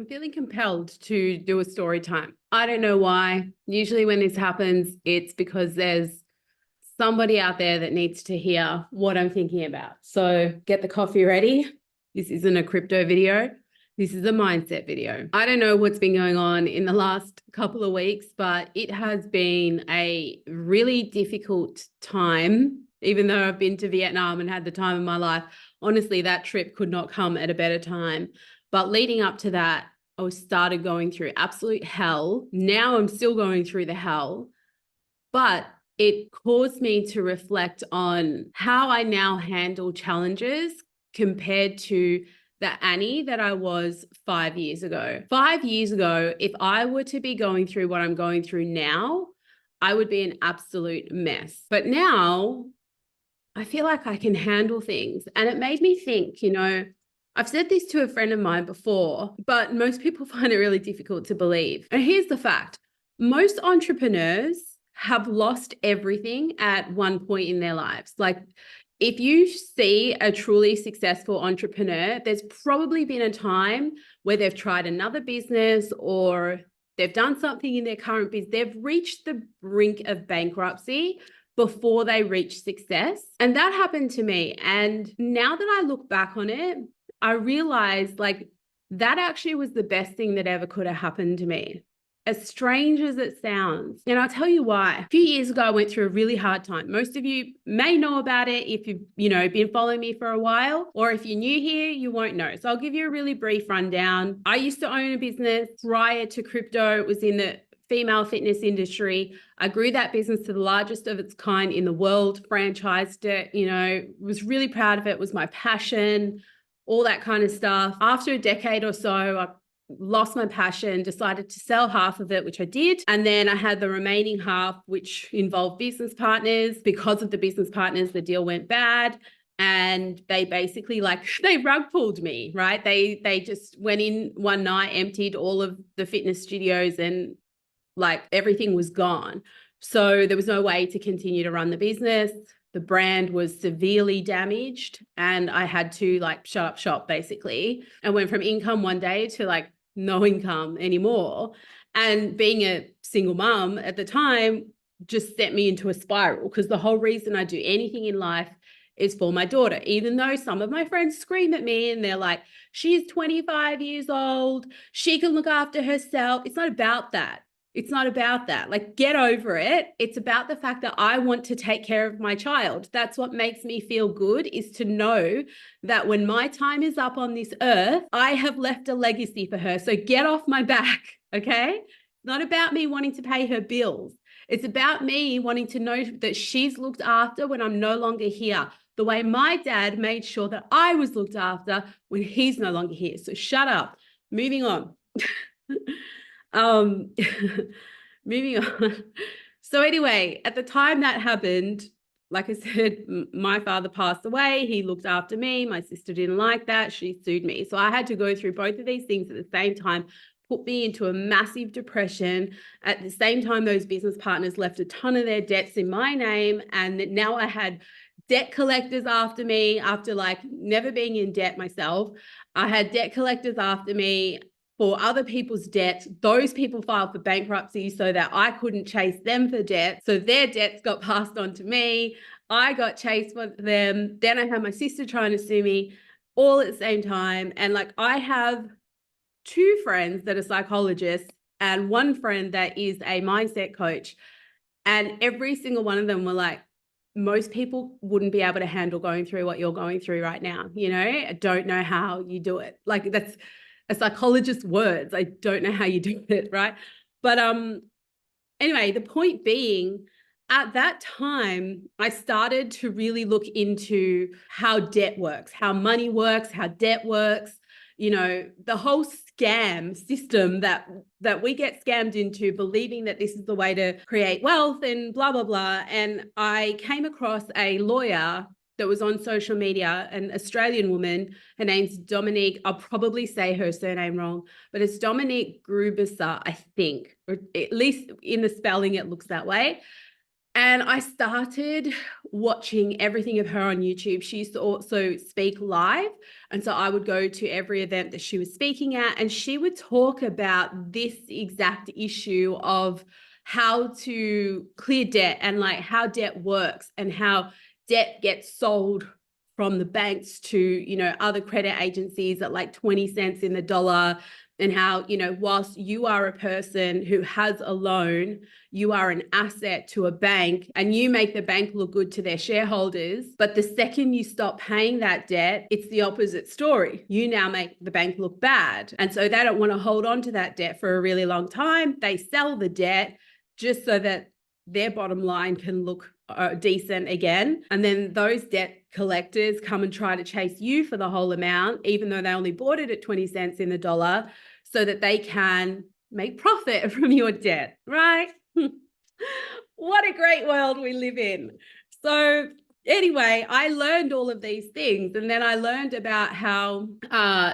feeling compelled to do a story time. I don't know why. Usually when this happens, it's because there's somebody out there that needs to hear what I'm thinking about. So get the coffee ready. This isn't a crypto video. This is a mindset video. I don't know what's been going on in the last couple of weeks, but it has been a really difficult time. Even though I've been to Vietnam and had the time of my life, honestly, that trip could not come at a better time. But leading up to that, I started going through absolute hell. Now I'm still going through the hell, but it caused me to reflect on how I now handle challenges compared to the Annie that I was 5 years ago. 5 years ago, if I were to be going through what I'm going through now, I would be an absolute mess. But now I feel like I can handle things. And it made me think, I've said this to a friend of mine before, but most people find it really difficult to believe. And here's the fact. Most entrepreneurs have lost everything at one point in their lives. Like, if you see a truly successful entrepreneur, there's probably been a time where they've tried another business or they've done something in their current business. They've reached the brink of bankruptcy before they reach success. And that happened to me. And now that I look back on it, I realized like that actually was the best thing that ever could have happened to me. As strange as it sounds. And I'll tell you why. A few years ago, I went through a really hard time. Most of you may know about it if you've, been following me for a while, or if you're new here, you won't know. So I'll give you a really brief rundown. I used to own a business prior to crypto. It was in the female fitness industry. I grew that business to the largest of its kind in the world, franchised it, was really proud of it. It was my passion, all that kind of stuff. After a decade or so, I lost my passion, decided to sell half of it, which I did. And then I had the remaining half, which involved business partners. Because of the business partners, the deal went bad. And they basically they rug pulled me, right? They just went in one night, emptied all of the fitness studios, and everything was gone. So there was no way to continue to run the business. The brand was severely damaged and I had to shut up shop basically. I went from income one day to no income anymore. And being a single mom at the time just sent me into a spiral, because the whole reason I do anything in life is for my daughter. Even though some of my friends scream at me and they're like, she's 25 years old, she can look after herself. It's not about that. It's not about that. Get over it. It's about the fact that I want to take care of my child. That's what makes me feel good, is to know that when my time is up on this earth, I have left a legacy for her. So get off my back, okay? It's not about me wanting to pay her bills. It's about me wanting to know that she's looked after when I'm no longer here, the way my dad made sure that I was looked after when he's no longer here. So shut up. Moving on. Moving on. So anyway, at the time that happened, like I said, my father passed away. He looked after me. My sister didn't like that. She sued me. So I had to go through both of these things at the same time, put me into a massive depression. At the same time, those business partners left a ton of their debts in my name. And now I had debt collectors after me, after never being in debt myself. I had debt collectors after me for other people's debts. Those people filed for bankruptcy so that I couldn't chase them for debt. So their debts got passed on to me. I got chased for them. Then I had my sister trying to sue me all at the same time. And I have two friends that are psychologists and one friend that is a mindset coach. And every single one of them were like, most people wouldn't be able to handle going through what you're going through right now. I don't know how you do it. That's a psychologist's words. I don't know how you do it, right? But anyway, the point being, at that time, I started to really look into how debt works, how money works, how debt works, the whole scam system that we get scammed into, believing that this is the way to create wealth and blah, blah, blah. And I came across a lawyer that was on social media, an Australian woman. Her name's Dominique. I'll probably say her surname wrong, but it's Dominique 𝗟𝗶𝗿, I think, or at least in the spelling, it looks that way. And I started watching everything of her on YouTube. She used to also speak live. And so I would go to every event that she was speaking at, and she would talk about this exact issue of how to clear debt and like how debt works and how debt gets sold from the banks to, you know, other credit agencies at like 20 cents in the dollar, and how, you know, whilst you are a person who has a loan, you are an asset to a bank and you make the bank look good to their shareholders. But the second you stop paying that debt, it's the opposite story. You now make the bank look bad. And so they don't want to hold on to that debt for a really long time. They sell the debt just so that their bottom line can look decent again. And then those debt collectors come and try to chase you for the whole amount, even though they only bought it at 20 cents in the dollar, so that they can make profit from your debt, right? What a great world we live in. So anyway, I learned all of these things. And then I learned about how,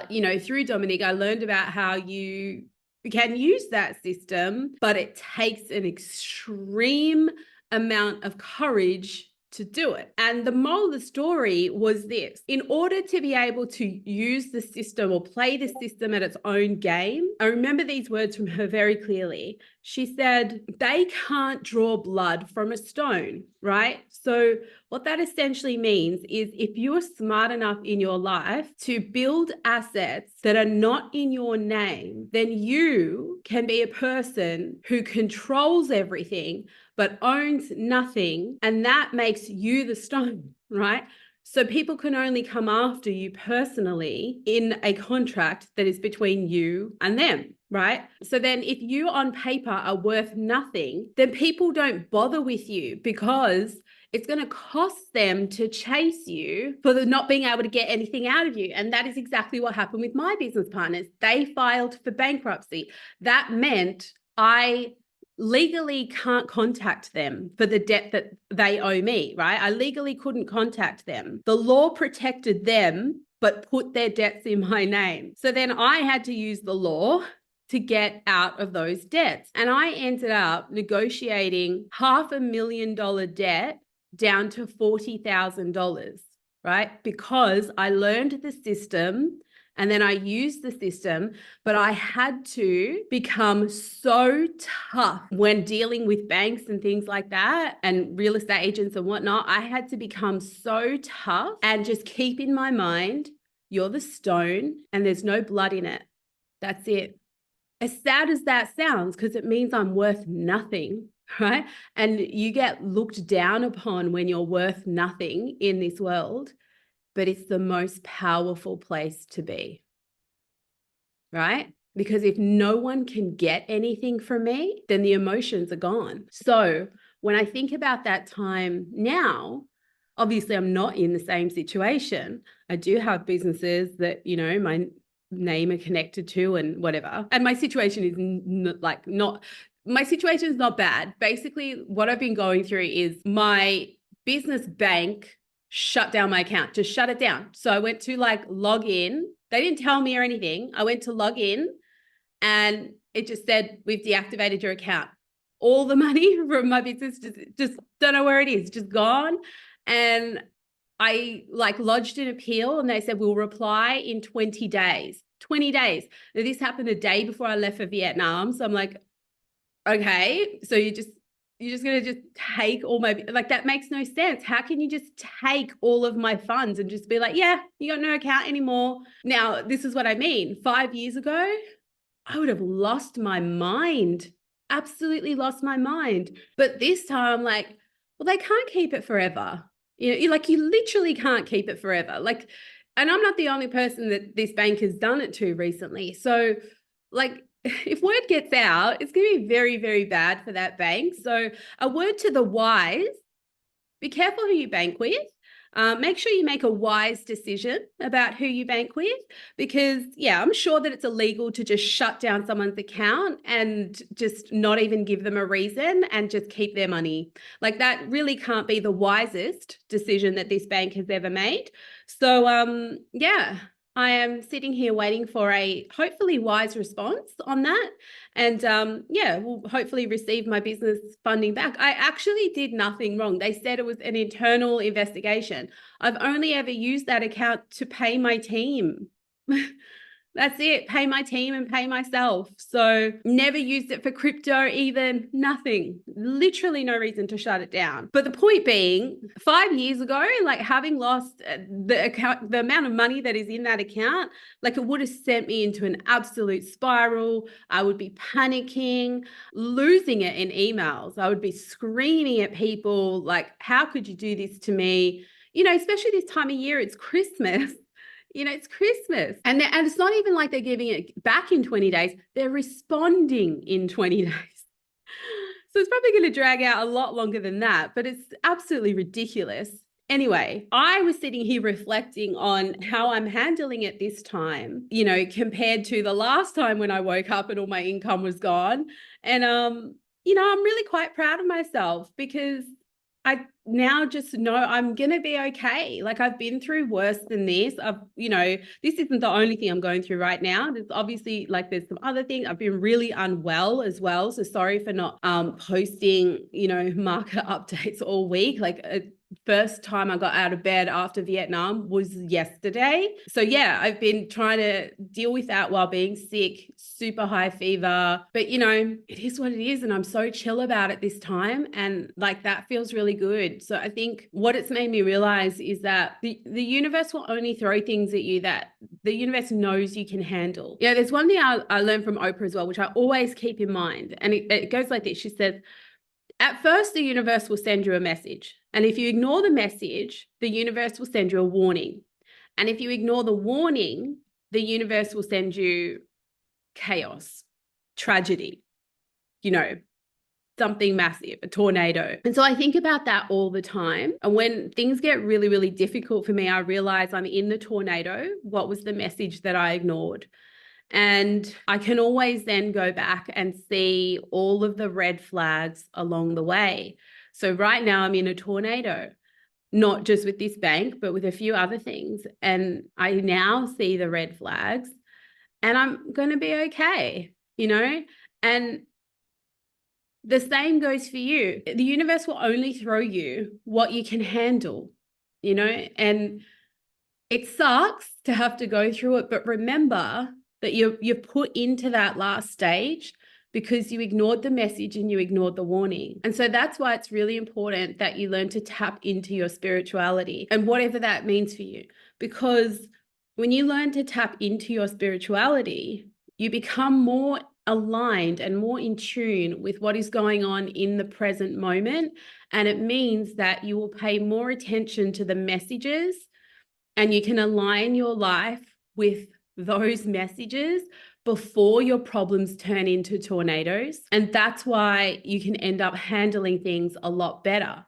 you know, through Dominic, I learned about how you can use that system, but it takes an extreme amount of courage to do it. And the moral of the story was this: in order to be able to use the system or play the system at its own game, I remember these words from her very clearly. She said, they can't draw blood from a stone, right? So what that essentially means is if you're smart enough in your life to build assets that are not in your name, then you can be a person who controls everything but owns nothing, and that makes you the stone, right? So people can only come after you personally in a contract that is between you and them, right? So then if you on paper are worth nothing, then people don't bother with you because it's going to cost them to chase you for the not being able to get anything out of you. And that is exactly what happened with my business partners. They filed for bankruptcy. That meant I legally can't contact them for the debt that they owe me, right? I legally couldn't contact them. The law protected them, but put their debts in my name. So then I had to use the law to get out of those debts. And I ended up negotiating $500,000 debt down to $40,000, right? Because I learned the system and then I used the system, but I had to become so tough when dealing with banks and things like that and real estate agents and whatnot. I had to become so tough and just keep in my mind, you're the stone and there's no blood in it. That's it. As sad as that sounds, because it means I'm worth nothing, right? And you get looked down upon when you're worth nothing in this world. But it's the most powerful place to be, right? Because if no one can get anything from me, then the emotions are gone. So when I think about that time now, obviously I'm not in the same situation. I do have businesses that, you know, my name are connected to and whatever. And my situation is my situation is not bad. Basically, what I've been going through is my business bank shut down my account, just shut it down. So I went to like log in. They didn't tell me or anything. I went to log in and it just said, we've deactivated your account. All the money from my business just don't know where it is, just gone. And I like lodged an appeal and they said, we'll reply in 20 days. 20 days. Now, this happened a day before I left for Vietnam. So I'm like, okay, so you're just going to just take all my, like, that makes no sense. How can you just take all of my funds and just be like, yeah, you got no account anymore? Now, this is what I mean. 5 years ago, I would have lost my mind, absolutely lost my mind. But this time I'm like, well, they can't keep it forever. You know, you literally can't keep it forever. Like, and I'm not the only person that this bank has done it to recently. So like, if word gets out, it's going to be very, very bad for that bank. So a word to the wise, be careful who you bank with. Make sure you make a wise decision about who you bank with, because yeah, I'm sure that it's illegal to just shut down someone's account and just not even give them a reason and just keep their money. Like, that really can't be the wisest decision that this bank has ever made. So yeah, I am sitting here waiting for a hopefully wise response on that. And yeah, we'll hopefully receive my business funding back. I actually did nothing wrong. They said it was an internal investigation. I've only ever used that account to pay my team. That's it. Pay my team and pay myself. So never used it for crypto, even nothing. Literally no reason to shut it down. But the point being, 5 years ago, like having lost the account, the amount of money that is in that account, like it would have sent me into an absolute spiral. I would be panicking, losing it in emails. I would be screaming at people like, how could you do this to me? You know, especially this time of year, it's Christmas. You know, it's Christmas. And it's not even like they're giving it back in 20 days. They're responding in 20 days. So it's probably going to drag out a lot longer than that, but it's absolutely ridiculous. Anyway, I was sitting here reflecting on how I'm handling it this time, you know, compared to the last time when I woke up and all my income was gone. And, you know, I'm really quite proud of myself because I now just know I'm going to be okay. Like I've been through worse than this. You know, this isn't the only thing I'm going through right now. There's obviously like there's some other things. I've been really unwell as well. So sorry for not posting, you know, market updates all week. Like first time I got out of bed after Vietnam was yesterday. So yeah, I've been trying to deal with that while being sick, super high fever, but you know, it is what it is. And I'm so chill about it this time. And like, that feels really good. So I think what it's made me realize is that the universe will only throw things at you that the universe knows you can handle. Yeah. There's one thing I learned from Oprah as well, which I always keep in mind. And it goes like this. She says, at first, the universe will send you a message. And if you ignore the message, the universe will send you a warning. And if you ignore the warning, the universe will send you chaos, tragedy, you know, something massive, a tornado. And so I think about that all the time. And when things get really, really difficult for me, I realize I'm in the tornado. What was the message that I ignored? And I can always then go back and see all of the red flags along the way. So right now I'm in a tornado, not just with this bank, but with a few other things. And I now see the red flags and I'm going to be okay, you know? And the same goes for you. The universe will only throw you what you can handle, you know? And it sucks to have to go through it, but remember that you're put into that last stage because you ignored the message and you ignored the warning. And so that's why it's really important that you learn to tap into your spirituality and whatever that means for you. Because when you learn to tap into your spirituality, you become more aligned and more in tune with what is going on in the present moment. And it means that you will pay more attention to the messages and you can align your life with those messages before your problems turn into tornadoes. And that's why you can end up handling things a lot better.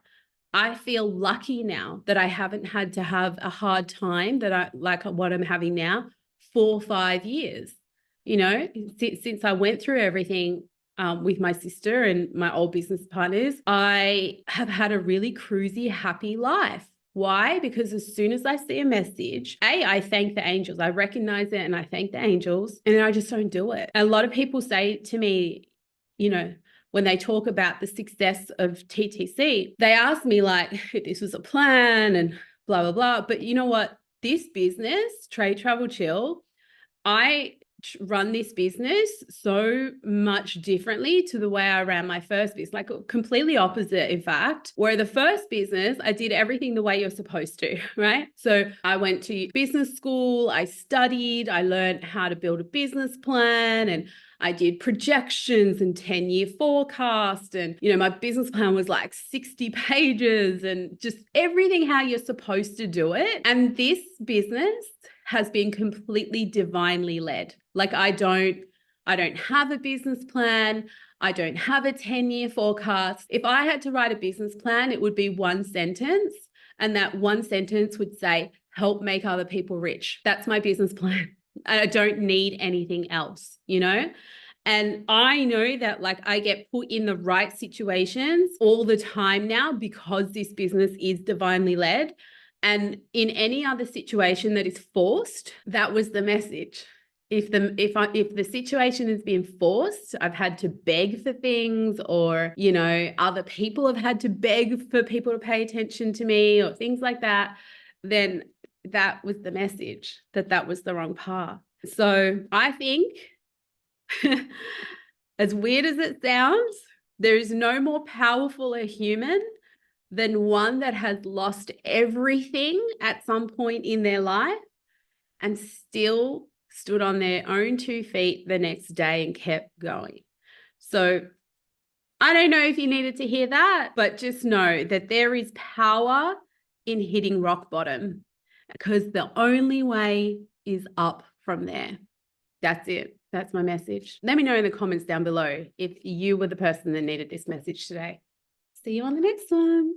I feel lucky now that I haven't had to have a hard time that I like what I'm having now 4 or 5 years. You know, since I went through everything with my sister and my old business partners, I have had a really cruisy, happy life. Why? Because as soon as I see a message, I thank the angels. I recognize it and I thank the angels, and then I just don't do it. A lot of people say to me, you know, when they talk about the success of TTC, they ask me like, if this was a plan and blah, blah, blah. But you know what? This business, Trade, Travel, Chill, I run this business so much differently to the way I ran my first business, like completely opposite, in fact, where the first business, I did everything the way you're supposed to, right? So I went to business school, I studied, I learned how to build a business plan, and I did projections and 10-year forecast. And, you know, my business plan was like 60 pages and just everything how you're supposed to do it. And this business has been completely divinely led. Like I don't have a business plan. I don't have a 10-year forecast. If I had to write a business plan, it would be one sentence. And that one sentence would say, help make other people rich. That's my business plan. I don't need anything else, you know? And I know that like I get put in the right situations all the time now because this business is divinely led. And in any other situation that is forced, that was the message. If the situation has been forced, I've had to beg for things, or, you know, other people have had to beg for people to pay attention to me or things like that, then that was the message, that was the wrong path. So I think, as weird as it sounds, there is no more powerful a human than one that has lost everything at some point in their life and still stood on their own 2 feet the next day and kept going. So I don't know if you needed to hear that, but just know that there is power in hitting rock bottom, because the only way is up from there. That's it. That's my message. Let me know in the comments down below if you were the person that needed this message today. See you on the next one.